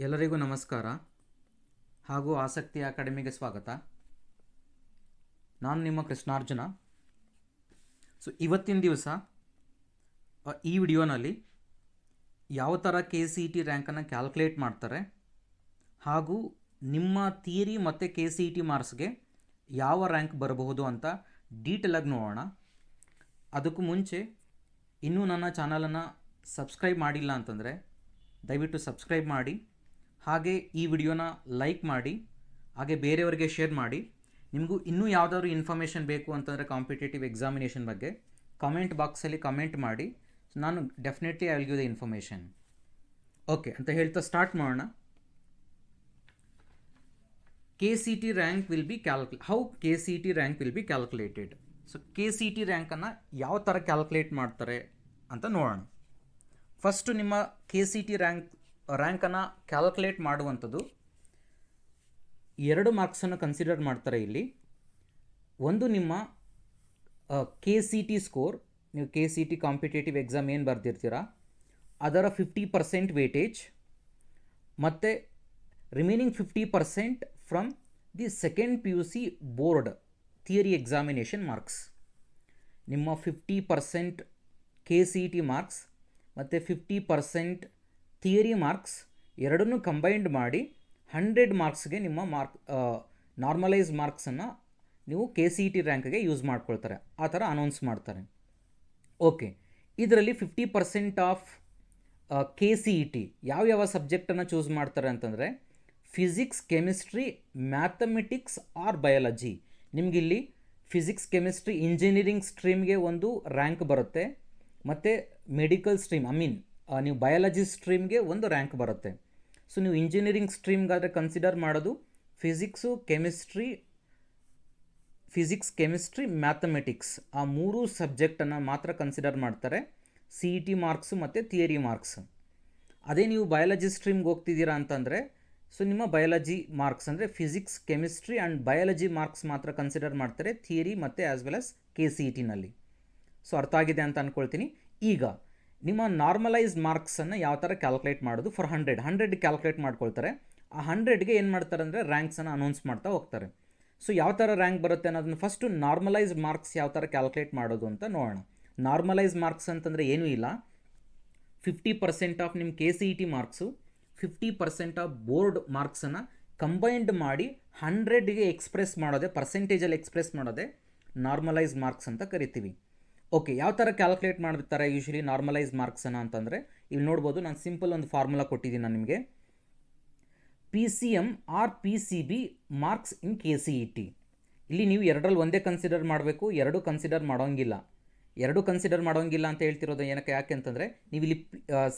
ಎಲ್ಲರಿಗೂ ನಮಸ್ಕಾರ ಹಾಗೂ ಆಸಕ್ತಿ ಅಕಾಡೆಮಿಗೆ ಸ್ವಾಗತ. ನಾನು ನಿಮ್ಮ ಕೃಷ್ಣಾರ್ಜುನ. ಇವತ್ತಿನ ದಿವಸ ಈ ವಿಡಿಯೋನಲ್ಲಿ ಯಾವ ಥರ KCET ರ್ಯಾಂಕನ್ನು ಕ್ಯಾಲ್ಕುಲೇಟ್ ಮಾಡ್ತಾರೆ ಹಾಗೂ ನಿಮ್ಮ ಥಿಯರಿ ಮತ್ತು KCET ಮಾರ್ಕ್ಸ್ಗೆ ಯಾವ ರ್ಯಾಂಕ್ ಬರಬಹುದು ಅಂತ ಡೀಟೇಲಾಗಿ ನೋಡೋಣ. ಅದಕ್ಕೂ ಮುಂಚೆ ಇನ್ನೂ ನನ್ನ ಚಾನಲನ್ನು ಸಬ್ಸ್ಕ್ರೈಬ್ ಮಾಡಿಲ್ಲ ಅಂತಂದರೆ ದಯವಿಟ್ಟು ಸಬ್ಸ್ಕ್ರೈಬ್ ಮಾಡಿ, ಹಾಗೆ ಈ ವಿಡಿಯೋನ ಲೈಕ್ ಮಾಡಿ, ಹಾಗೆ ಬೇರೆಯವರಿಗೆ ಶೇರ್ ಮಾಡಿ. ನಿಮಗೂ ಇನ್ನೂ ಯಾವುದಾದ್ರು ಇನ್ಫಾರ್ಮೇಷನ್ ಬೇಕು ಅಂತಂದರೆ ಕಾಂಪಿಟೇಟಿವ್ ಎಕ್ಸಾಮಿನೇಷನ್ ಬಗ್ಗೆ ಕಮೆಂಟ್ ಬಾಕ್ಸಲ್ಲಿ ಕಮೆಂಟ್ ಮಾಡಿ. ನಾನು definitely I will give the information. Okay ಅಂತ ಹೇಳ್ತಾ ಸ್ಟಾರ್ಟ್ ಮಾಡೋಣ. KCET rank will be how KCET rank will be calculated. KCET ರ್ಯಾಂಕನ್ನು ಯಾವ ಥರ ಕ್ಯಾಲ್ಕುಲೇಟ್ ಮಾಡ್ತಾರೆ ಅಂತ ನೋಡೋಣ. ಫಸ್ಟು ನಿಮ್ಮ KCET ರ್ಯಾಂಕನ್ನು ಕ್ಯಾಲ್ಕುಲೇಟ್ ಮಾಡುವಂಥದ್ದು 2 ಮಾರ್ಕ್ಸನ್ನು ಕನ್ಸಿಡರ್ ಮಾಡ್ತಾರೆ ಇಲ್ಲಿ. ಒಂದು ನಿಮ್ಮ KCET ಸ್ಕೋರ್, ನೀವು KCET ಕಾಂಪಿಟೇಟಿವ್ ಎಕ್ಸಾಮ್ ಏನು ಬರೆದಿರ್ತೀರ ಅದರ 50% ವೇಟೇಜ್, ಮತ್ತು remaining 50% from the second PUC board theory examination marks. ನಿಮ್ಮ 50% KCET ಮಾರ್ಕ್ಸ್ ಮತ್ತು 50% ಥಿಯರಿ ಮಾರ್ಕ್ಸ್ ಎರಡನ್ನೂ ಕಂಬೈನ್ಡ್ ಮಾಡಿ 100 ಮಾರ್ಕ್ಸ್ಗೆ ನಿಮ್ಮ ನಾರ್ಮಲೈಸ್ ಮಾರ್ಕ್ಸನ್ನು ನೀವು KCET ರ್ಯಾಂಕ್ಗೆ ಯೂಸ್ ಮಾಡ್ಕೊಳ್ತಾರೆ. ಆ ಥರ ಅನೌನ್ಸ್ ಮಾಡ್ತಾರೆ. ಓಕೆ, ಇದರಲ್ಲಿ 50% ಆಫ್ KCET ಯಾವ್ಯಾವ ಸಬ್ಜೆಕ್ಟನ್ನು ಚೂಸ್ ಮಾಡ್ತಾರೆ ಅಂತಂದರೆ physics, chemistry, mathematics or biology. ನಿಮಗಿಲ್ಲಿ ಫಿಸಿಕ್ಸ್, ಕೆಮಿಸ್ಟ್ರಿ, ಇಂಜಿನಿಯರಿಂಗ್ ಸ್ಟ್ರೀಮ್ಗೆ ಒಂದು ರ್ಯಾಂಕ್ ಬರುತ್ತೆ, ಮತ್ತು ಮೆಡಿಕಲ್ ಸ್ಟ್ರೀಮ್ ನೀವು ಬಯಾಲಜಿ ಸ್ಟ್ರೀಮ್ಗೆ ಒಂದು ರ್ಯಾಂಕ್ ಬರುತ್ತೆ. ನೀವು ಇಂಜಿನಿಯರಿಂಗ್ ಸ್ಟ್ರೀಮ್ಗಾದರೆ ಕನ್ಸಿಡರ್ ಮಾಡೋದು ಫಿಸಿಕ್ಸ್, ಕೆಮಿಸ್ಟ್ರಿ, ಮ್ಯಾಥಮೆಟಿಕ್ಸ್ ಆ 3 ಸಬ್ಜೆಕ್ಟನ್ನು ಮಾತ್ರ ಕನ್ಸಿಡರ್ ಮಾಡ್ತಾರೆ, CET ಮಾರ್ಕ್ಸು ಮತ್ತು ಥಿಯರಿ ಮಾರ್ಕ್ಸ್. ಅದೇ ನೀವು ಬಯಾಲಜಿ ಸ್ಟ್ರೀಮ್ಗೆ ಹೋಗ್ತಿದ್ದೀರಾ ಅಂತಂದರೆ ನಿಮ್ಮ ಬಯಾಲಜಿ ಮಾರ್ಕ್ಸ್ ಅಂದರೆ physics, chemistry and biology marks ಮಾತ್ರ ಕನ್ಸಿಡರ್ ಮಾಡ್ತಾರೆ ಥಿಯರಿ ಮತ್ತು ಆ್ಯಸ್ ವೆಲ್ ಆಸ್ KCETನಲ್ಲಿ. ಅರ್ಥ ಆಗಿದೆ ಅಂತ ಅಂದ್ಕೊಳ್ತೀನಿ. ಈಗ ನಿಮ್ಮ ನಾರ್ಮಲೈಸ್ ಮಾರ್ಕ್ಸನ್ನು ಯಾವ ಥರ ಕ್ಯಾಲ್ಕುಲೇಟ್ ಮಾಡೋದು ಫಾರ್ 100 ಕ್ಯಾಲ್ಕುಲೇಟ್ ಮಾಡ್ಕೊಳ್ತಾರೆ. ಆ 100ಗೆ ಏನು ಮಾಡ್ತಾರೆ ಅಂದರೆ ರ್ಯಾಂಕ್ಸನ್ನು ಅನೌನ್ಸ್ ಮಾಡ್ತಾ ಹೋಗ್ತಾರೆ. ಯಾವ ಥರ ರ್ಯಾಂಕ್ ಬರುತ್ತೆ ಅನ್ನೋದನ್ನು ಫಸ್ಟು ನಾರ್ಮಲೈಸ್ ಮಾರ್ಕ್ಸ್ ಯಾವ ಥರ ಕ್ಯಾಲ್ಕುಲೇಟ್ ಮಾಡೋದು ಅಂತ ನೋಡೋಣ. ನಾರ್ಮಲೈಸ್ ಮಾರ್ಕ್ಸ್ ಅಂತಂದರೆ ಏನೂ ಇಲ್ಲ, 50% ಆಫ್ ನಿಮ್ಮ KCET ಮಾರ್ಕ್ಸು 50% ಆಫ್ ಬೋರ್ಡ್ ಮಾರ್ಕ್ಸನ್ನು ಕಂಬೈನ್ಡ್ ಮಾಡಿ 100ಗೆ ಎಕ್ಸ್ಪ್ರೆಸ್ ಮಾಡೋದೇ, ಪರ್ಸೆಂಟೇಜಲ್ಲಿ ಎಕ್ಸ್ಪ್ರೆಸ್ ಮಾಡೋದೇ ನಾರ್ಮಲೈಸ್ ಮಾರ್ಕ್ಸ್ ಅಂತ ಕರಿತೀವಿ. ಓಕೆ, ಯಾವ ಥರ ಕ್ಯಾಲ್ಕುಲೇಟ್ ಮಾಡ್ತಾರೆ ಯೂಶ್ವಲಿ ನಾರ್ಮಲೈಸ್ ಮಾರ್ಕ್ಸನ್ನು ಅಂತಂದರೆ ಇಲ್ಲಿ ನೋಡ್ಬೋದು. ನಾನು ಸಿಂಪಲ್ ಒಂದು ಫಾರ್ಮುಲಾ ಕೊಟ್ಟಿದ್ದೀನಿ ನಾನು ನಿಮಗೆ. PCM or PCB marks in KCET. ಇಲ್ಲಿ ನೀವು ಎರಡರಲ್ಲಿ ಒಂದೇ ಕನ್ಸಿಡರ್ ಮಾಡಬೇಕು, ಎರಡು ಕನ್ಸಿಡರ್ ಮಾಡೋಂಗಿಲ್ಲ ಅಂತ ಹೇಳ್ತಿರೋದು ಯಾಕೆ ಅಂತಂದರೆ ನೀವು ಇಲ್ಲಿ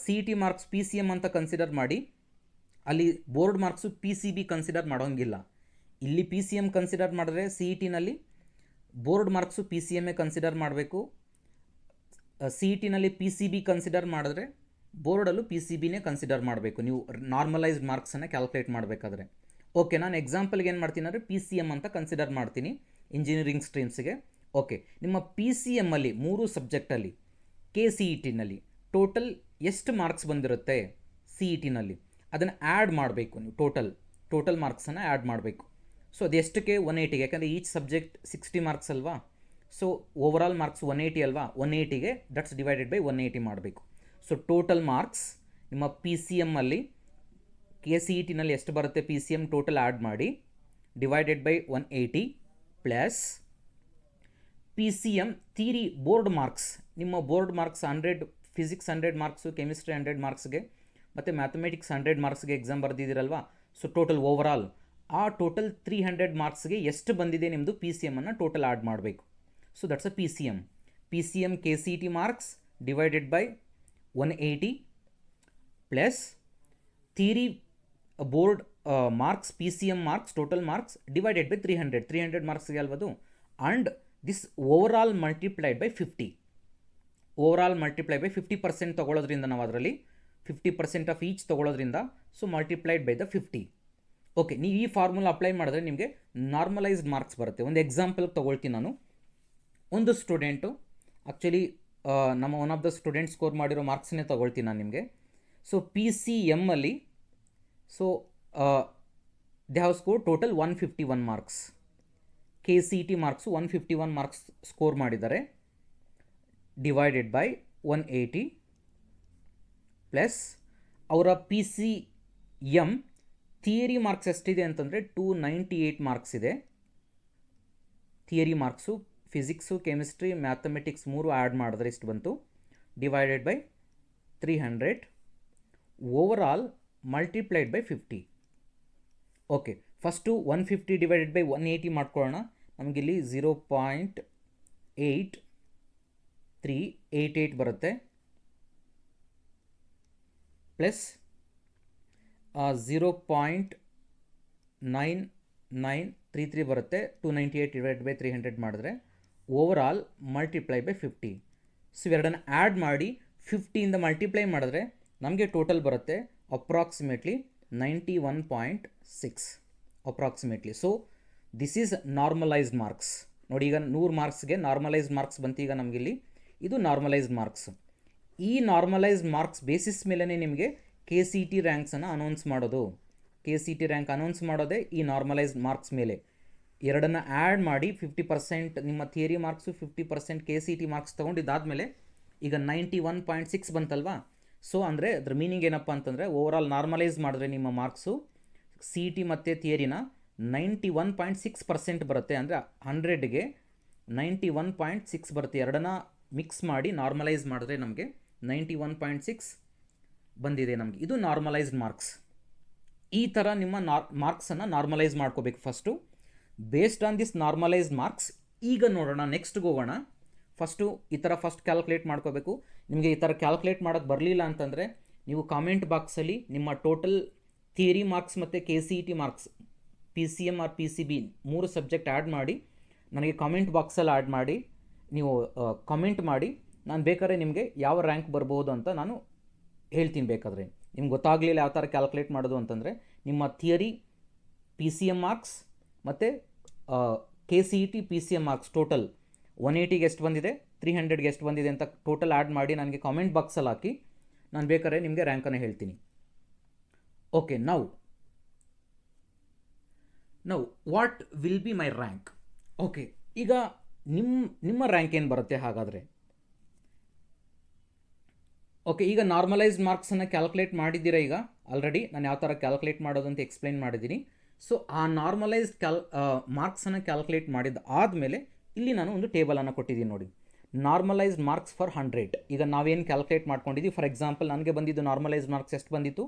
CET ಮಾರ್ಕ್ಸ್ PCM ಅಂತ ಕನ್ಸಿಡರ್ ಮಾಡಿ, ಅಲ್ಲಿ ಬೋರ್ಡ್ ಮಾರ್ಕ್ಸು PCB ಕನ್ಸಿಡರ್ ಮಾಡೋಂಗಿಲ್ಲ. ಇಲ್ಲಿ PCM ಕನ್ಸಿಡರ್ ಮಾಡಿದ್ರೆ CETನಲ್ಲಿ ಬೋರ್ಡ್ ಮಾರ್ಕ್ಸು PCMೇ ಕನ್ಸಿಡರ್ ಮಾಡಬೇಕು, CETನಲ್ಲಿ PCB ಕನ್ಸಿಡರ್ ಮಾಡಿದ್ರೆ ಬೋರ್ಡಲ್ಲೂ PCBನೇ ಕನ್ಸಿಡರ್ ಮಾಡಬೇಕು ನೀವು ನಾರ್ಮಲೈಸ್ಡ್ ಮಾರ್ಕ್ಸನ್ನು ಕ್ಯಾಲ್ಕುಲೇಟ್ ಮಾಡಬೇಕಾದ್ರೆ. ಓಕೆ, ನಾನು ಎಕ್ಸಾಂಪಲ್ಗೆ ಏನು ಮಾಡ್ತೀನಿ ಅಂದರೆ PCM ಅಂತ ಕನ್ಸಿಡರ್ ಮಾಡ್ತೀನಿ ಇಂಜಿನಿಯರಿಂಗ್ ಸ್ಟ್ರೀಮ್ಸ್ಗೆ. ಓಕೆ, ನಿಮ್ಮ PCMಲ್ಲಿ 3 ಸಬ್ಜೆಕ್ಟಲ್ಲಿ KCETನಲ್ಲಿ ಟೋಟಲ್ ಎಷ್ಟು ಮಾರ್ಕ್ಸ್ ಬಂದಿರುತ್ತೆ CETನಲ್ಲಿ ಅದನ್ನು ಆ್ಯಡ್ ಮಾಡಬೇಕು. ನೀವು ಟೋಟಲ್ ಮಾರ್ಕ್ಸನ್ನು ಆ್ಯಡ್ ಮಾಡಬೇಕು. ಅದು ಎಷ್ಟಕ್ಕೆ 180ಗೆ, ಯಾಕಂದರೆ ಈಚ್ ಸಬ್ಜೆಕ್ಟ್ 60 ಮಾರ್ಕ್ಸ್ ಅಲ್ವಾ. ಓವರಾಲ್ ಮಾರ್ಕ್ಸ್ 180 ಅಲ್ವಾ, 180ಗೆ ದಟ್ಸ್ ಡಿವೈಡೆಡ್ ಬೈ 180 ಮಾಡಬೇಕು. ಟೋಟಲ್ ಮಾರ್ಕ್ಸ್ ನಿಮ್ಮ PCMಲ್ಲಿ KCETನಲ್ಲಿ ಎಷ್ಟು ಬರುತ್ತೆ PCM ಟೋಟಲ್ ಆ್ಯಡ್ ಮಾಡಿ divided by 180 plus PCM theory board marks. ನಿಮ್ಮ board marks 100, physics 100 marks, chemistry 100 ಮಾರ್ಕ್ಸ್ಗೆ ಮತ್ತು ಮ್ಯಾಥಮೆಟಿಕ್ಸ್ 100 ಮಾರ್ಕ್ಸ್ಗೆ ಎಕ್ಸಾಮ್ ಬರೆದಿದ್ದೀರಲ್ವಾ. ಟೋಟಲ್ ಓವರಾಲ್ ಆ ಟೋಟಲ್ 300 ಮಾರ್ಕ್ಸ್ಗೆ ಎಷ್ಟು ಬಂದಿದೆ ನಿಮ್ಮದು PCMನ್ನು ಟೋಟಲ್ ಆ್ಯಡ್ ಮಾಡಬೇಕು. That's a PCM KCET marks divided by 180 plus theory board marks PCM marks total marks divided by 300 ಮಾರ್ಕ್ಸ್ಗೆ ಅಲ್ವದು. And this overall multiplied by 50. Overall multiply by 50% ತೊಗೊಳ್ಳೋದ್ರಿಂದ ನಾವು ಅದರಲ್ಲಿ 50% ಆಫ್ ಈಚ್ ತೊಗೊಳ್ಳೋದ್ರಿಂದ ಮಲ್ಟಿಪ್ಲೈಡ್ ಬೈ ದ 50. ಓಕೆ, ನೀವು ಈ formula apply ಮಾಡಿದ್ರೆ ನಿಮಗೆ ನಾರ್ಮಲೈಸ್ಡ್ ಮಾರ್ಕ್ಸ್ ಬರುತ್ತೆ. ಒಂದು ಎಕ್ಸಾಂಪಲ್ ತೊಗೊಳ್ತೀನಿ ನಾನು. ಒಂದು ಸ್ಟೂಡೆಂಟು ಆ್ಯಕ್ಚುಲಿ ನಮ್ಮ one of the student score ಮಾಡಿರೋ ಮಾರ್ಕ್ಸನ್ನೇ ತೊಗೊಳ್ತೀನಿ ನಾನು ನಿಮಗೆ. PCMಲ್ಲಿ so they have score total 151 marks. KCET marks 151 marks score ಮಾಡಿದ್ದಾರೆ. ಡಿವೈಡೆಡ್ ಬೈ 180 ಪ್ಲಸ್ ಅವರ PCM ಥಿಯರಿ ಮಾರ್ಕ್ಸ್ ಎಷ್ಟಿದೆ ಅಂತಂದರೆ 298 ಮಾರ್ಕ್ಸ್ ಇದೆ. Theory marks physics, chemistry, mathematics 3 add ಮಾಡಿದ್ರೆ ಇಷ್ಟು ಬಂತು. Divided by 300 overall multiplied by 50. Okay, first 150 divided by 180 ಮಾಡ್ಕೊಳ್ಳೋಣ. ನಮಗಿಲ್ಲಿ 0.8388 ಬರುತ್ತೆ ಪ್ಲಸ್ 0.9933 ಬರುತ್ತೆ. 298 ಡಿವೈಡ್ ಬೈ 300 ಮಾಡಿದ್ರೆ ಓವರಾಲ್ ಮಲ್ಟಿಪ್ಲೈ ಬೈ 50. ಸೊ ಎರಡನ್ನು ಆ್ಯಡ್ ಮಾಡಿ 50ಇಂದ ಮಲ್ಟಿಪ್ಲೈ ಮಾಡಿದ್ರೆ ನಮಗೆ ಟೋಟಲ್ ಬರುತ್ತೆ approximately 91.6 approximately. So this is normalised marks. ನೋಡಿ, ಈಗ 100 ಮಾರ್ಕ್ಸ್ಗೆ ನಾರ್ಮಲೈಸ್ಡ್ ಮಾರ್ಕ್ಸ್ ಬಂತು. ಈಗ ನಮಗಿಲ್ಲಿ ಇದು ನಾರ್ಮಲೈಸ್ಡ್ ಮಾರ್ಕ್ಸ್. ಈ ನಾರ್ಮಲೈಸ್ಡ್ ಮಾರ್ಕ್ಸ್ ಬೇಸಿಸ್ ಮೇಲೇ ನಿಮಗೆ KCET ರ್ಯಾಂಕ್ಸನ್ನು ಅನೌನ್ಸ್ ಮಾಡೋದು. KCET ರ್ಯಾಂಕ್ ಅನೌನ್ಸ್ ಮಾಡೋದೇ ಈ ನಾರ್ಮಲೈಸ್ಡ್ ಮಾರ್ಕ್ಸ್ ಮೇಲೆ. ಎರಡನ್ನು ಆ್ಯಡ್ ಮಾಡಿ 50% ನಿಮ್ಮ ಥಿಯರಿ ಮಾರ್ಕ್ಸು, 50% KCET ಮಾರ್ಕ್ಸ್ ತೊಗೊಂಡಿದ್ದಾದಮೇಲೆ ಈಗ 91.6 ಬಂತಲ್ವಾ. ಸೊ ಅಂದರೆ ಅದ್ರ ಮೀನಿಂಗ್ ಏನಪ್ಪ ಅಂತಂದರೆ ಓವರಾಲ್ ನಾರ್ಮಲೈಸ್ ಮಾಡಿದ್ರೆ ನಿಮ್ಮ ಮಾರ್ಕ್ಸು CET ಮತ್ತು ಥಿಯರಿನ 91.6% ಬರುತ್ತೆ. ಅಂದರೆ 100ಗೆ 91.6 ಬರುತ್ತೆ. ಎರಡನ್ನ ಮಿಕ್ಸ್ ಮಾಡಿ ನಾರ್ಮಲೈಸ್ ಮಾಡಿದ್ರೆ ನಮಗೆ 91.6 ಬಂದಿದೆ ನಮಗೆ. ಇದು ನಾರ್ಮಲೈಸ್ಡ್ ಮಾರ್ಕ್ಸ್. ಈ ಥರ ನಿಮ್ಮ ಮಾರ್ಕ್ಸನ್ನು ನಾರ್ಮಲೈಸ್ ಮಾಡ್ಕೋಬೇಕು first. Based on this normalised marks ಈಗ ನೋಡೋಣ, ನೆಕ್ಸ್ಟ್ಗೆ ಹೋಗೋಣ. ಫಸ್ಟು ಈ ಥರ ಫಸ್ಟ್ ಕ್ಯಾಲ್ಕುಲೇಟ್ ಮಾಡ್ಕೋಬೇಕು. ನಿಮಗೆ ಈ ಥರ ಕ್ಯಾಲ್ಕುಲೇಟ್ ಮಾಡೋಕ್ಕೆ ಬರಲಿಲ್ಲ ಅಂತಂದರೆ ನೀವು ಕಾಮೆಂಟ್ ಬಾಕ್ಸಲ್ಲಿ ನಿಮ್ಮ ಟೋಟಲ್ ಥಿಯರಿ ಮಾರ್ಕ್ಸ್ ಮತ್ತು KCET marks PCM or PCB 3 subject add ಮಾಡಿ ನನಗೆ ಕಾಮೆಂಟ್ ಬಾಕ್ಸಲ್ಲಿ ಆ್ಯಡ್ ಮಾಡಿ ನೀವು ಕಾಮೆಂಟ್ ಮಾಡಿ. ನಾನು ಬೇಕಾದ್ರೆ ನಿಮಗೆ ಯಾವ ರ್ಯಾಂಕ್ ಬರ್ಬೋದು ಅಂತ ನಾನು ಹೇಳ್ತೀನಿ. ಬೇಕಾದರೆ ನಿಮ್ಗೆ ಗೊತ್ತಾಗಲಿಲ್ಲ ಯಾವ ಥರ ಕ್ಯಾಲ್ಕುಲೇಟ್ ಮಾಡೋದು ಅಂತಂದರೆ ನಿಮ್ಮ ಥಿಯರಿ PCM ಮಾರ್ಕ್ಸ್ ಮತ್ತು KCET PCM ಮಾರ್ಕ್ಸ್ ಟೋಟಲ್ 180ಗೆ ಎಷ್ಟು ಬಂದಿದೆ, 300ಗೆ ಎಷ್ಟು ಬಂದಿದೆ ಅಂತ ಟೋಟಲ್ ಆ್ಯಡ್ ಮಾಡಿ ನನಗೆ ಕಾಮೆಂಟ್ ಬಾಕ್ಸಲ್ಲಿ ಹಾಕಿ. ನಾನು ಬೇಕಾದ್ರೆ ನಿಮಗೆ ರ್ಯಾಂಕನ್ನು ಹೇಳ್ತೀನಿ. Okay, now what will be my rank? Okay, ಈಗ ನಿಮ್ಮ ರ್ಯಾಂಕ್ ಏನು ಬರುತ್ತೆ ಹಾಗಾದರೆ? ಓಕೆ, ಈಗ ನಾರ್ಮಲೈಸ್ಡ್ ಮಾರ್ಕ್ಸನ್ನು ಕ್ಯಾಲ್ಕುಲೇಟ್ ಮಾಡಿದ್ದೀರಾ. ಈಗ ಆಲ್ರೆಡಿ ನಾನು ಯಾವ ಥರ ಕ್ಯಾಲ್ಕುಲೇಟ್ ಮಾಡೋದು ಅಂತ ಎಕ್ಸ್ಪ್ಲೈನ್ ಮಾಡಿದ್ದೀನಿ. ಸೊ ಆ ನಾರ್ಮಲೈಸ್ಡ್ ಮಾರ್ಕ್ಸನ್ನು ಕ್ಯಾಲ್ಕುಲೇಟ್ ಮಾಡಿದ ಆದಮೇಲೆ ಇಲ್ಲಿ ನಾನು ಒಂದು ಟೇಬಲನ್ನು ಕೊಟ್ಟಿದ್ದೀನಿ ನೋಡಿ. Normalised marks for 100. ಈಗ ನಾವೇನು ಕ್ಯಾಲ್ಕುಲೇಟ್ ಮಾಡ್ಕೊಂಡಿದ್ದೀವಿ, ಫಾರ್ ಎಕ್ಸಾಂಪಲ್ ನನಗೆ ಬಂದಿದ್ದು ನಾರ್ಮಲೈಸ್ಡ್ ಮಾರ್ಕ್ಸ್ ಎಷ್ಟು ಬಂದಿತ್ತು,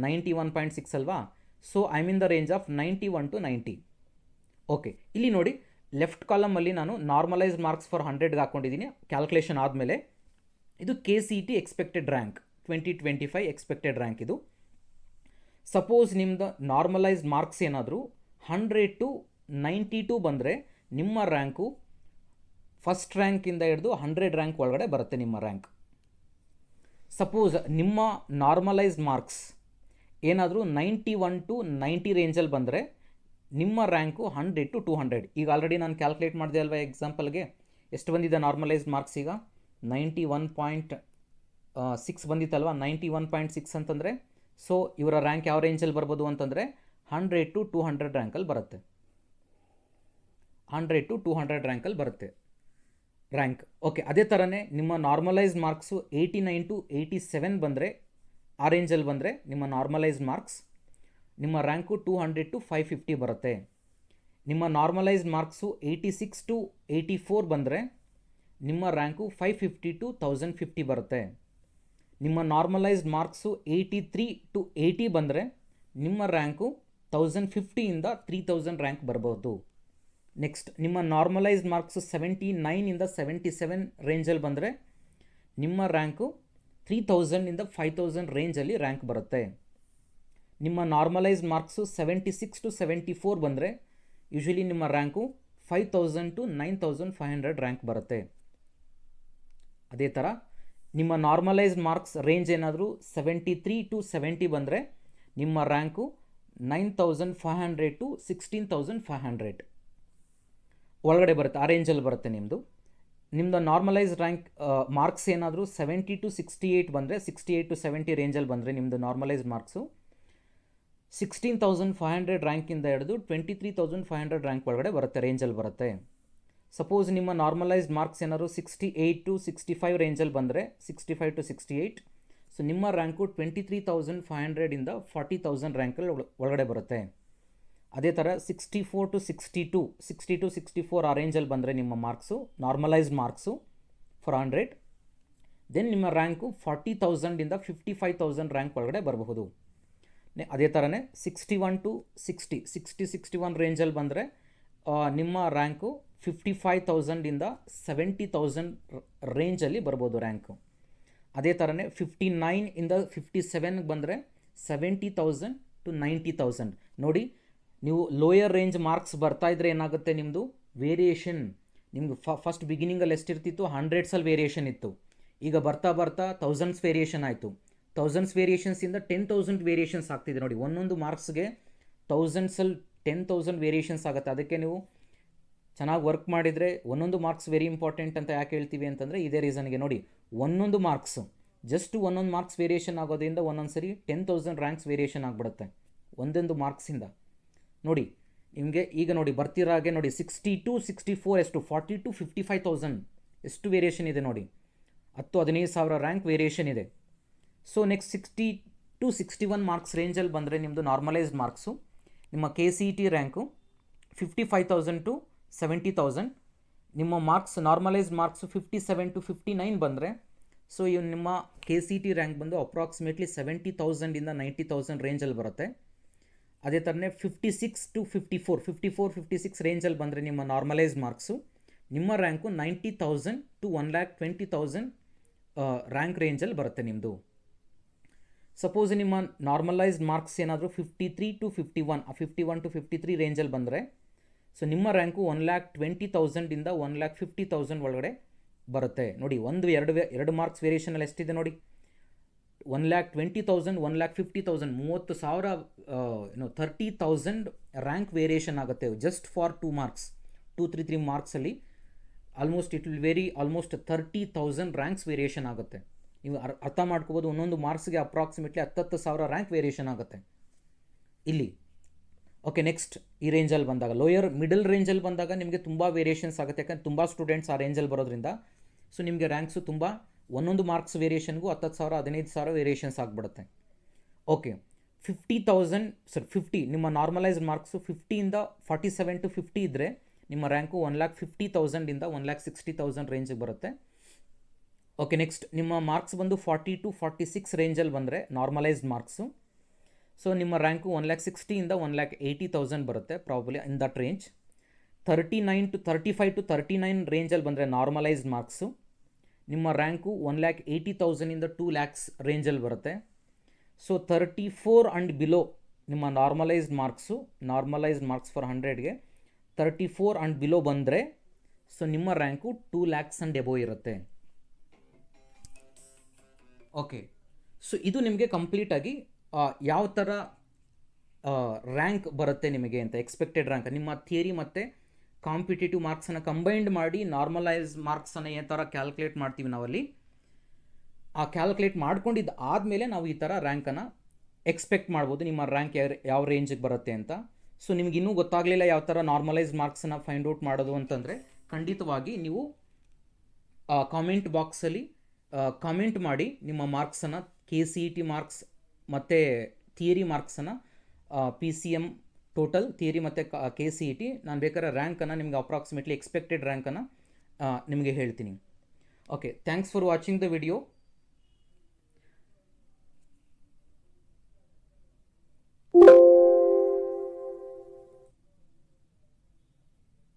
91.6 ಅಲ್ವಾ. So I mean the range of 91 to 90. Okay, ಇಲ್ಲಿ ನೋಡಿ ಲೆಫ್ಟ್ ಕಾಲಮಲ್ಲಿ ನಾನು ನಾರ್ಮಲೈಸ್ಡ್ ಮಾರ್ಕ್ಸ್ ಫಾರ್ 100ಗೆ ಹಾಕ್ಕೊಂಡಿದ್ದೀನಿ. ಕ್ಯಾಲ್ಕುಲೇಷನ್ ಆದಮೇಲೆ ಇದು KCET expected rank 2025 expected rank ಇದು. ಸಪೋಸ್ ನಿಮ್ಮದು ನಾರ್ಮಲೈಸ್ಡ್ ಮಾರ್ಕ್ಸ್ ಏನಾದರೂ 100 to 92 ಬಂದರೆ ನಿಮ್ಮ ರ್ಯಾಂಕು ಫಸ್ಟ್ ರ್ಯಾಂಕಿಂದ ಹಿಡಿದು 100 ರ್ಯಾಂಕ್ ಒಳಗಡೆ ಬರುತ್ತೆ ನಿಮ್ಮ ರ್ಯಾಂಕ್. ಸಪೋಸ್ ನಿಮ್ಮ ನಾರ್ಮಲೈಸ್ಡ್ ಮಾರ್ಕ್ಸ್ ಏನಾದರೂ 91 to 90 ರೇಂಜಲ್ಲಿ ಬಂದರೆ ನಿಮ್ಮ ರ್ಯಾಂಕು 100 to 200. ಈಗ ಆಲ್ರೆಡಿ ನಾನು ಕ್ಯಾಲ್ಕುಲೇಟ್ ಮಾಡಿದೆ ಅಲ್ವಾ ಎಕ್ಸಾಂಪಲ್ಗೆ, ಎಷ್ಟು ಬಂದಿದೆ ನಾರ್ಮಲೈಸ್ಡ್ ಮಾರ್ಕ್ಸ್ ಈಗ 91.6 ಬಂದಿತ್ತಲ್ವ. 91.6 ಅಂತಂದರೆ ಸೊ ಇವರ ರ್ಯಾಂಕ್ ಯಾವ ರೇಂಜಲ್ಲಿ ಬರ್ಬೋದು ಅಂತಂದರೆ 100 to 200 ರ್ಯಾಂಕಲ್ಲಿ ಬರುತ್ತೆ. 100 to 200 ರ್ಯಾಂಕಲ್ಲಿ ಬರುತ್ತೆ ರ್ಯಾಂಕ್. ಓಕೆ, ಅದೇ ಥರನೇ ನಿಮ್ಮ ನಾರ್ಮಲೈಸ್ಡ್ ಮಾರ್ಕ್ಸು 89 to 87 ಬಂದರೆ, ಆ ರೇಂಜಲ್ಲಿ ಬಂದರೆ ನಿಮ್ಮ ನಾರ್ಮಲೈಸ್ಡ್ ಮಾರ್ಕ್ಸ್ ನಿಮ್ಮ ರ್ಯಾಂಕು 200 to 550 ಬರುತ್ತೆ. ನಿಮ್ಮ ನಾರ್ಮಲೈಸ್ಡ್ ಮಾರ್ಕ್ಸು 86 to 84 ಬಂದರೆ ನಿಮ್ಮ ರ್ಯಾಂಕು 550 to 1050 ಬರುತ್ತೆ. ನಿಮ್ಮ ನಾರ್ಮಲೈಸ್ಡ್ ಮಾರ್ಕ್ಸು 83 to 80 ಬಂದರೆ ನಿಮ್ಮ ರ್ಯಾಂಕು 1050ಇಂದ 3000 ರ್ಯಾಂಕ್ ಬರ್ಬೋದು. ನೆಕ್ಸ್ಟ್ ನಿಮ್ಮ ನಾರ್ಮಲೈಸ್ಡ್ ಮಾರ್ಕ್ಸು 79ಇಂದ 77 ರೇಂಜಲ್ಲಿ ಬಂದರೆ ನಿಮ್ಮ ರ್ಯಾಂಕು 3000ಇಂದ 5000 ರೇಂಜಲ್ಲಿ ರ್ಯಾಂಕ್ ಬರುತ್ತೆ. ನಿಮ್ಮ ನಾರ್ಮಲೈಸ್ಡ್ ಮಾರ್ಕ್ಸು 76 to 74 ಬಂದರೆ ಯೂಶ್ವಲಿ ನಿಮ್ಮ ರ್ಯಾಂಕು 5000 to 9500 ರ್ಯಾಂಕ್ ಬರುತ್ತೆ. ಅದೇ ಥರ ನಿಮ್ಮ ನಾರ್ಮಲೈಸ್ಡ್ ಮಾರ್ಕ್ಸ್ ರೇಂಜ್ ಏನಾದರೂ 73 to 70 ಬಂದರೆ ನಿಮ್ಮ ರ್ಯಾಂಕು 9500 to 16500 ಒಳಗಡೆ ಬರುತ್ತೆ, ಆ ರೇಂಜಲ್ಲಿ ಬರುತ್ತೆ ನಿಮ್ಮದು. ನಿಮ್ಮದು ನಾರ್ಮಲೈಸ್ಡ್ ರ್ಯಾಂಕ್ ಮಾರ್ಕ್ಸ್ ಏನಾದರೂ 70 to 68 ಬಂದರೆ, 68 to 70 ರೇಂಜಲ್ಲಿ ಬಂದರೆ ನಿಮ್ಮದು ನಾರ್ಮಲೈಸ್ಡ್ ಮಾರ್ಕ್ಸು 16,500 ರ್ಯಾಂಕಿಂದ ಹಿಡಿದು 23,500 ರ್ಯಾಂಕ್ ಒಳಗಡೆ ಬರುತ್ತೆ, ರೇಂಜಲ್ಲಿ ಬರುತ್ತೆ. ಸಪೋಸ್ ನಿಮ್ಮ ನಾರ್ಮಲೈಸ್ಡ್ ಮಾರ್ಕ್ಸ್ ಏನಾದ್ರು 68 to 65 ರೇಂಜಲ್ಲಿ ಬಂದರೆ 65 to 68, ಸೊ ನಿಮ್ಮ ರ್ಯಾಂಕು 23,500ಇಂದ 40,000 ರ್ಯಾಂಕಲ್ಲಿ ಒಳಗಡೆ ಬರುತ್ತೆ. ಅದೇ ಥರ 64 to 62, 60 to 64 ಆ ರೇಂಜಲ್ಲಿ ಬಂದರೆ ನಿಮ್ಮ marks normalised marks for 100, then ನಿಮ್ಮ ರ್ಯಾಂಕು 40,000ಇಂದ 55,000 ರ್ಯಾಂಕ್ ಒಳಗಡೆ ಬರಬಹುದು. ಅದೇ ಥರನೇ 61 to 60, 61 ರೇಂಜಲ್ಲಿ ಬಂದರೆ ನಿಮ್ಮ ರ್ಯಾಂಕು 55,000ಇಂದ 70,000 ರೇಂಜಲ್ಲಿ ಬರ್ಬೋದು ರ್ಯಾಂಕು. ಅದೇ ಥರನೇ 59ಇಂದ 57ಗೆ ಬಂದರೆ 70,000 to 90,000. ನೋಡಿ, ನೀವು ಲೋಯರ್ ರೇಂಜ್ ಮಾರ್ಕ್ಸ್ ಬರ್ತಾ ಇದ್ರೆ ಏನಾಗುತ್ತೆ, ನಿಮ್ಮದು ವೇರಿಯೇಷನ್ ನಿಮ್ಗೆ ಫಸ್ಟ್ ಬಿಗಿನಿಂಗಲ್ಲಿ ಎಷ್ಟಿರ್ತಿತ್ತು, ಹಂಡ್ರೆಡ್ಸಲ್ಲಿ ವೇರಿಯೇಷನ್ ಇತ್ತು. ಈಗ ಬರ್ತಾ ಬರ್ತಾ ಥೌಸಂಡ್ಸ್ ವೇರಿಯೇಷನ್ ಆಯಿತು. ಥೌಸಂಡ್ಸ್ ವೇರಿಯೇಷನ್ಸಿಂದ 10,000 ವೇರಿಯೇಷನ್ಸ್ ಆಗ್ತಿದೆ. ನೋಡಿ, ಒಂದೊಂದು ಮಾರ್ಕ್ಸ್ಗೆ ಥೌಸಂಡ್ಸಲ್ಲಿ 10,000 ವೇರಿಯೇಷನ್ಸ್ ಆಗುತ್ತೆ. ಅದಕ್ಕೆ ನೀವು ಚೆನ್ನಾಗಿ ವರ್ಕ್ ಮಾಡಿದರೆ ಒಂದೊಂದು ಮಾರ್ಕ್ಸ್ ವೆರಿ ಇಂಪಾರ್ಟೆಂಟ್ ಅಂತ ಯಾಕೆ ಹೇಳ್ತೀವಿ ಅಂತಂದರೆ ಇದೇ ರೀಸನ್ಗೆ. ನೋಡಿ, ಒಂದೊಂದು ಮಾರ್ಕ್ಸ್ ಒಂದೊಂದು ಮಾರ್ಕ್ಸ್ ವೇರಿಯೇಷನ್ ಆಗೋದ್ರಿಂದ ಒಂದೊಂದು ಸರಿ 10,000 ರ್ಯಾಂಕ್ಸ್ ವೇರಿಯೇಷನ್ ಆಗಿಬಿಡುತ್ತೆ ಒಂದೊಂದು ಮಾರ್ಕ್ಸಿಂದ. ನೋಡಿ, ನಿಮಗೆ ಈಗ ನೋಡಿ ಬರ್ತಿರೋ ಹಾಗೆ ನೋಡಿ 60 to 64 ಎಷ್ಟು, 40 to 55,000 ಎಷ್ಟು ವೇರಿಯೇಷನ್ ಇದೆ ನೋಡಿ, 10,000-15,000 ರ್ಯಾಂಕ್ ವೇರಿಯೇಷನ್ ಇದೆ. ಸೊ ನೆಕ್ಸ್ಟ್ 60 to 61 ಮಾರ್ಕ್ಸ್ ರೇಂಜಲ್ಲಿ ಬಂದರೆ ನಿಮ್ಮದು ನಾರ್ಮಲೈಸ್ಡ್ ಮಾರ್ಕ್ಸು, ನಿಮ್ಮ KCET ರ್ಯಾಂಕು 55,000 to 70,000. ನಿಮ್ಮ ಮಾರ್ಕ್ಸ್ ನಾರ್ಮಲೈಸ್ಡ್ ಮಾರ್ಕ್ಸು 57 to 59 ಬಂದರೆ, ಸೊ ನಿಮ್ಮ KCET ರ್ಯಾಂಕ್ ಬಂದು ಅಪ್ರಾಕ್ಸಿಮೇಟ್ಲಿ 70,000ಇಂದ 90,000 ರೇಂಜಲ್ಲಿ ಬರುತ್ತೆ. ಅದೇ ಥರನೇ 56 to 54, 56 ರೇಂಜಲ್ಲಿ ಬಂದರೆ ನಿಮ್ಮ ನಾರ್ಮಲೈಸ್ಡ್ ಮಾರ್ಕ್ಸು, ನಿಮ್ಮ ರ್ಯಾಂಕು 90,000 to 1,20,000 ರ್ಯಾಂಕ್ ರೇಂಜಲ್ಲಿ ಬರುತ್ತೆ ನಿಮ್ಮದು. ಸಪೋಸ್ ನಿಮ್ಮ ನಾರ್ಮಲೈಸ್ಡ್ ಮಾರ್ಕ್ಸ್ ಏನಾದರೂ 53 to 51, 51 to 53 ರೇಂಜಲ್ಲಿ ಬಂದರೆ, ಸೊ ನಿಮ್ಮ ರ್ಯಾಂಕು 1,20,000ಇಂದ 1,50,000 ಒಳಗಡೆ ಬರುತ್ತೆ. ನೋಡಿ, ಎರಡು ಮಾರ್ಕ್ಸ್ ವೇರಿಯೇಷನಲ್ಲಿ ಎಷ್ಟಿದೆ ನೋಡಿ, 1,20,000, 1,50,000, 30,000 30,000 ರ್ಯಾಂಕ್ ವೇರಿಯೇಷನ್ ಆಗುತ್ತೆ ಜಸ್ಟ್ ಫಾರ್ 2 ಮಾರ್ಕ್ಸ್, 2-3 ಮಾರ್ಕ್ಸಲ್ಲಿ almost it will vary almost 30,000 ranks variation ಆಗುತ್ತೆ. ನೀವು ಅರ್ಥ ಮಾಡ್ಕೋಬೋದು, ಒಂದೊಂದು ಮಾರ್ಕ್ಸ್ಗೆ ಅಪ್ರಾಕ್ಸಿಮೇಟ್ಲಿ 10,000 ರ್ಯಾಂಕ್ ವೇರಿಯೇಷನ್ ಆಗುತ್ತೆ ಇಲ್ಲಿ. ಓಕೆ, ನೆಕ್ಸ್ಟ್ ಈ ರೇಂಜಲ್ಲಿ ಬಂದಾಗ ಲೋಯರ್ ಮಿಡಲ್ ರೇಂಜಲ್ಲಿ ಬಂದಾಗ ನಿಮಗೆ ತುಂಬ ವೇರಿಯೇಷನ್ಸ್ ಆಗುತ್ತೆ, ಯಾಕಂದರೆ ತುಂಬ ಸ್ಟೂಡೆಂಟ್ಸ್ ಆ ರೇಂಜಲ್ಲಿ ಬರೋದ್ರಿಂದ. ಸೊ ನಿಮಗೆ ರ್ಯಾಂಕ್ಸು ತುಂಬ ಒಂದೊಂದು ಮಾರ್ಕ್ಸ್ ವೇರಿಯೇಷನ್ಗೂ 10,000 15,000 ವೇರಿಯೇಷನ್ಸ್ ಆಗಿಬಿಡುತ್ತೆ. ಓಕೆ, 50 ನಿಮ್ಮ ನಾರ್ಮಲೈಸ್ಡ್ ಮಾರ್ಕ್ಸು 50ಇಂದ 47 to 50 ಇದ್ದರೆ ನಿಮ್ಮ ರ್ಯಾಂಕು 1,50,000ಇಂದ 1,60,000 ರೇಂಜಿಗೆ ಬರುತ್ತೆ. ಓಕೆ, ನೆಕ್ಸ್ಟ್ ನಿಮ್ಮ ಮಾರ್ಕ್ಸ್ ಬಂದು 40 to 46 ರೇಂಜಲ್ಲಿ ಬಂದರೆ ನಾರ್ಮಲೈಸ್ಡ್ ಮಾರ್ಕ್ಸು, ಸೊ ನಿಮ್ಮ ರ್ಯಾಂಕು 1,60,000ಇಂದ 1,80,000 ಬರುತ್ತೆ probably in that range. 35 to 39 ರೇಂಜಲ್ಲಿ ಬಂದರೆ ನಾರ್ಮಲೈಸ್ಡ್ ಮಾರ್ಕ್ಸು, ನಿಮ್ಮ ರ್ಯಾಂಕು 1,80,000ಇಂದ 2 lakhs ರೇಂಜಲ್ಲಿ ಬರುತ್ತೆ. ಸೊ 34 ಆ್ಯಂಡ್ ಬಿಲೋ ನಿಮ್ಮ ನಾರ್ಮಲೈಸ್ಡ್ ಮಾರ್ಕ್ಸ್ ಫಾರ್ 100ಗೆ 34 ಆ್ಯಂಡ್ ಬಿಲೋ ಬಂದರೆ, ಸೊ ನಿಮ್ಮ ರ್ಯಾಂಕು 2 lakhs ಆ್ಯಂಡ್ ಎಬೋ ಇರುತ್ತೆ. ಓಕೆ, ಸೊ ಇದು ನಿಮಗೆ ಕಂಪ್ಲೀಟಾಗಿ ಯಾವ ಥರ ರ್ಯಾಂಕ್ ಬರುತ್ತೆ ನಿಮಗೆ ಅಂತ, ಎಕ್ಸ್ಪೆಕ್ಟೆಡ್ ರ್ಯಾಂಕ್ ನಿಮ್ಮ ಥಿಯರಿ ಮತ್ತು ಕಾಂಪಿಟೇಟಿವ್ ಮಾರ್ಕ್ಸನ್ನು ಕಂಬೈನ್ಡ್ ಮಾಡಿ ನಾರ್ಮಲೈಸ್ ಮಾರ್ಕ್ಸನ್ನು ಯಾವ ಥರ ಕ್ಯಾಲ್ಕುಲೇಟ್ ಮಾಡ್ತೀವಿ ನಾವಲ್ಲಿ, ಆ ಕ್ಯಾಲ್ಕುಲೇಟ್ ಮಾಡ್ಕೊಂಡಿದ್ದು ಆದಮೇಲೆ ನಾವು ಈ ಥರ ರ್ಯಾಂಕನ್ನು ಎಕ್ಸ್ಪೆಕ್ಟ್ ಮಾಡ್ಬೋದು, ನಿಮ್ಮ ರ್ಯಾಂಕ್ ಯಾವ ರೇಂಜಿಗೆ ಬರುತ್ತೆ ಅಂತ. ಸೊ ನಿಮ್ಗೆ ಇನ್ನೂ ಗೊತ್ತಾಗಲಿಲ್ಲ ಯಾವ ಥರ ನಾರ್ಮಲೈಸ್ ಮಾರ್ಕ್ಸನ್ನು ಫೈಂಡ್ ಔಟ್ ಮಾಡೋದು ಅಂತಂದರೆ, ಖಂಡಿತವಾಗಿ ನೀವು ಕಾಮೆಂಟ್ ಬಾಕ್ಸಲ್ಲಿ ಕಾಮೆಂಟ್ ಮಾಡಿ ನಿಮ್ಮ ಮಾರ್ಕ್ಸನ್ನು, KCET ಮಾರ್ಕ್ಸ್ ಮತ್ತು ಥಿಯರಿ ಮಾರ್ಕ್ಸನ್ನು, PCM ಟೋಟಲ್ ಥಿಯರಿ ಮತ್ತು KCET, ನಾನು ಬೇಕಾದ್ರೆ ರ್ಯಾಂಕನ್ನು ನಿಮಗೆ ಅಪ್ರಾಕ್ಸಿಮೇಟ್ಲಿ ಎಕ್ಸ್ಪೆಕ್ಟೆಡ್ ರ್ಯಾಂಕನ್ನು ನಿಮಗೆ ಹೇಳ್ತೀನಿ. Okay, thanks for watching the video.